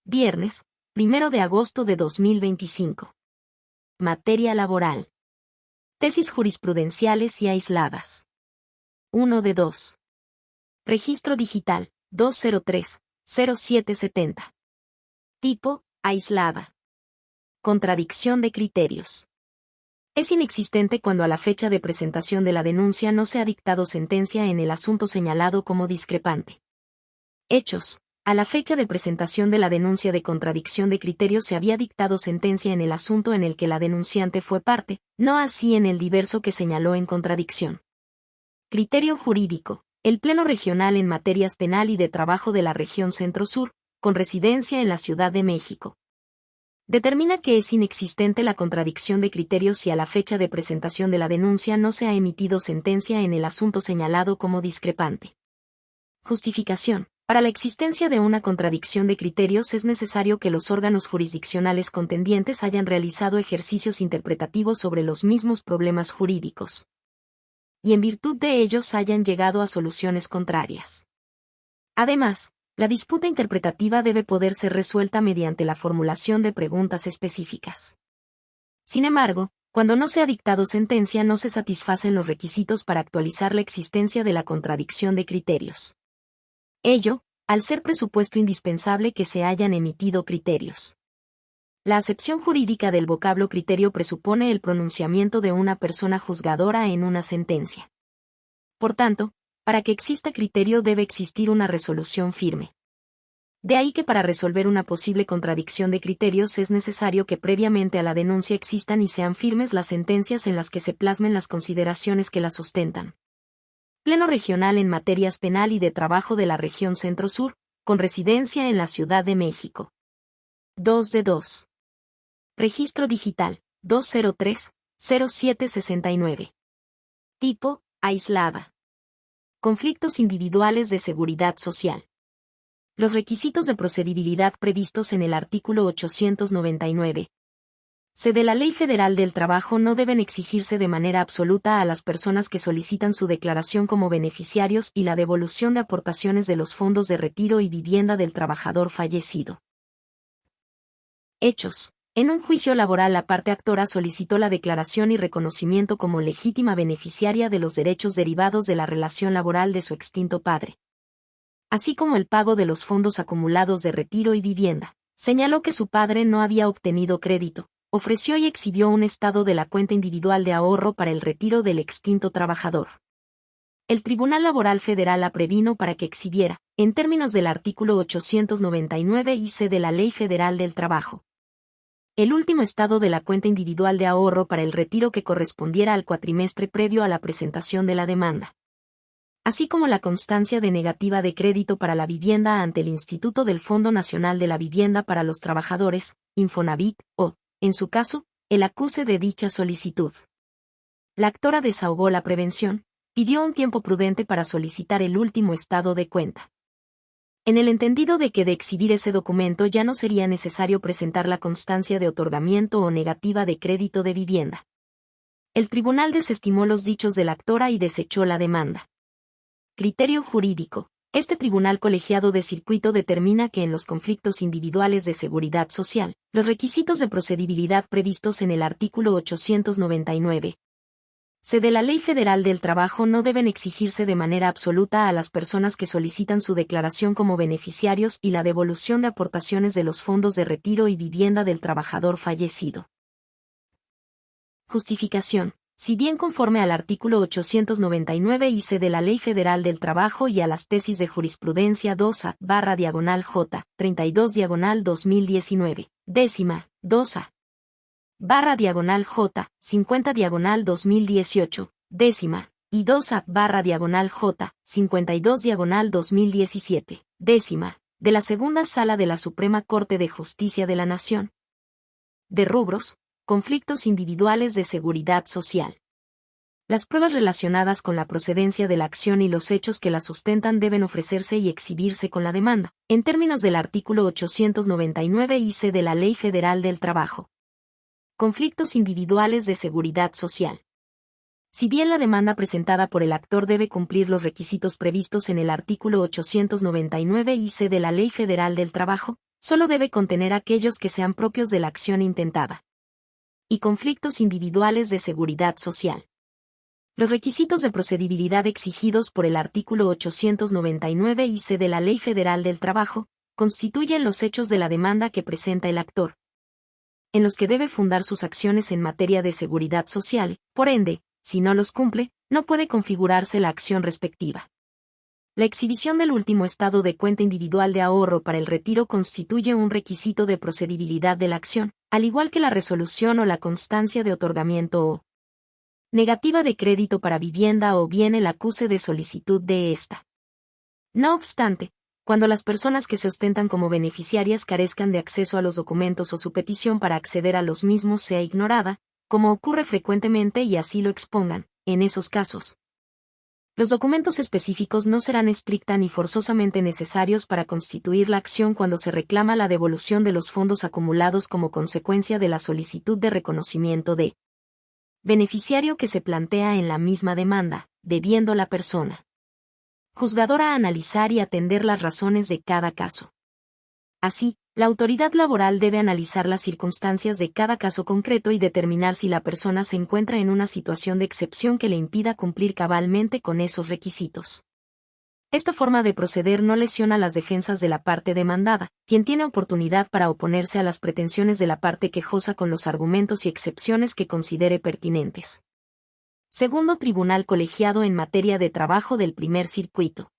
Viernes, 1 de agosto de 2025. Materia laboral. Tesis jurisprudenciales y aisladas. 1 de 2. Registro digital, 203-0770. Tipo, aislada. Contradicción de criterios. Es inexistente cuando a la fecha de presentación de la denuncia no se ha dictado sentencia en el asunto señalado como discrepante. Hechos. A la fecha de presentación de la denuncia de contradicción de criterios se había dictado sentencia en el asunto en el que la denunciante fue parte, no así en el diverso que señaló en contradicción. Criterio jurídico. El Pleno Regional en Materias Penal y de Trabajo de la Región Centro-Sur, con residencia en la Ciudad de México, determina que es inexistente la contradicción de criterios si a la fecha de presentación de la denuncia no se ha emitido sentencia en el asunto señalado como discrepante. Justificación. Para la existencia de una contradicción de criterios es necesario que los órganos jurisdiccionales contendientes hayan realizado ejercicios interpretativos sobre los mismos problemas jurídicos, y en virtud de ellos hayan llegado a soluciones contrarias. Además, la disputa interpretativa debe poder ser resuelta mediante la formulación de preguntas específicas. Sin embargo, cuando no se ha dictado sentencia no se satisfacen los requisitos para actualizar la existencia de la contradicción de criterios. Ello, al ser presupuesto indispensable que se hayan emitido criterios. La acepción jurídica del vocablo criterio presupone el pronunciamiento de una persona juzgadora en una sentencia. Por tanto, para que exista criterio debe existir una resolución firme. De ahí que para resolver una posible contradicción de criterios es necesario que previamente a la denuncia existan y sean firmes las sentencias en las que se plasmen las consideraciones que la sustentan. Pleno Regional en Materias Penal y de Trabajo de la Región Centro-Sur, con residencia en la Ciudad de México. 2 de 2. Registro digital, 203-0769. Tipo, aislada. Conflictos individuales de seguridad social. Los requisitos de procedibilidad previstos en el artículo 899. C de la Ley Federal del Trabajo no deben exigirse de manera absoluta a las personas que solicitan su declaración como beneficiarios y la devolución de aportaciones de los fondos de retiro y vivienda del trabajador fallecido. Hechos. En un juicio laboral la parte actora solicitó la declaración y reconocimiento como legítima beneficiaria de los derechos derivados de la relación laboral de su extinto padre, así como el pago de los fondos acumulados de retiro y vivienda. Señaló que su padre no había obtenido crédito. Ofreció y exhibió un estado de la cuenta individual de ahorro para el retiro del extinto trabajador. El Tribunal Laboral Federal la previno para que exhibiera, en términos del artículo 899 y C de la Ley Federal del Trabajo, el último estado de la cuenta individual de ahorro para el retiro que correspondiera al cuatrimestre previo a la presentación de la demanda, así como la constancia de negativa de crédito para la vivienda ante el Instituto del Fondo Nacional de la Vivienda para los Trabajadores, Infonavit, o, en su caso, el acuse de dicha solicitud. La actora desahogó la prevención, pidió un tiempo prudente para solicitar el último estado de cuenta. En el entendido de que de exhibir ese documento ya no sería necesario presentar la constancia de otorgamiento o negativa de crédito de vivienda. El tribunal desestimó los dichos de la actora y desechó la demanda. Criterio jurídico. Este tribunal colegiado de circuito determina que en los conflictos individuales de seguridad social, los requisitos de procedibilidad previstos en el artículo 899. C de la Ley Federal del Trabajo no deben exigirse de manera absoluta a las personas que solicitan su declaración como beneficiarios y la devolución de aportaciones de los fondos de retiro y vivienda del trabajador fallecido. Justificación. Si bien conforme al artículo 899 y C de la Ley Federal del Trabajo y a las tesis de jurisprudencia 2A/J 32/2019, décima, 2A /J 50/2018, décima, y 2A/J 52/2017, décima, de la Segunda Sala de la Suprema Corte de Justicia de la Nación. De rubros, conflictos individuales de seguridad social. Las pruebas relacionadas con la procedencia de la acción y los hechos que la sustentan deben ofrecerse y exhibirse con la demanda, en términos del artículo 899 y C de la Ley Federal del Trabajo. Conflictos individuales de seguridad social. Si bien la demanda presentada por el actor debe cumplir los requisitos previstos en el artículo 899 y C de la Ley Federal del Trabajo, solo debe contener aquellos que sean propios de la acción intentada. Y conflictos individuales de seguridad social. Los requisitos de procedibilidad exigidos por el artículo 899 IC de la Ley Federal del Trabajo constituyen los hechos de la demanda que presenta el actor, en los que debe fundar sus acciones en materia de seguridad social. Por ende, si no los cumple, no puede configurarse la acción respectiva. La exhibición del último estado de cuenta individual de ahorro para el retiro constituye un requisito de procedibilidad de la acción, al igual que la resolución o la constancia de otorgamiento o negativa de crédito para vivienda o bien el acuse de solicitud de esta. No obstante, cuando las personas que se ostentan como beneficiarias carezcan de acceso a los documentos o su petición para acceder a los mismos sea ignorada, como ocurre frecuentemente y así lo expongan, en esos casos, los documentos específicos no serán estricta ni forzosamente necesarios para constituir la acción cuando se reclama la devolución de los fondos acumulados como consecuencia de la solicitud de reconocimiento de beneficiario que se plantea en la misma demanda, debiendo la persona juzgadora analizar y atender las razones de cada caso. Así, la autoridad laboral debe analizar las circunstancias de cada caso concreto y determinar si la persona se encuentra en una situación de excepción que le impida cumplir cabalmente con esos requisitos. Esta forma de proceder no lesiona las defensas de la parte demandada, quien tiene oportunidad para oponerse a las pretensiones de la parte quejosa con los argumentos y excepciones que considere pertinentes. Segundo Tribunal Colegiado en materia de trabajo del Primer Circuito.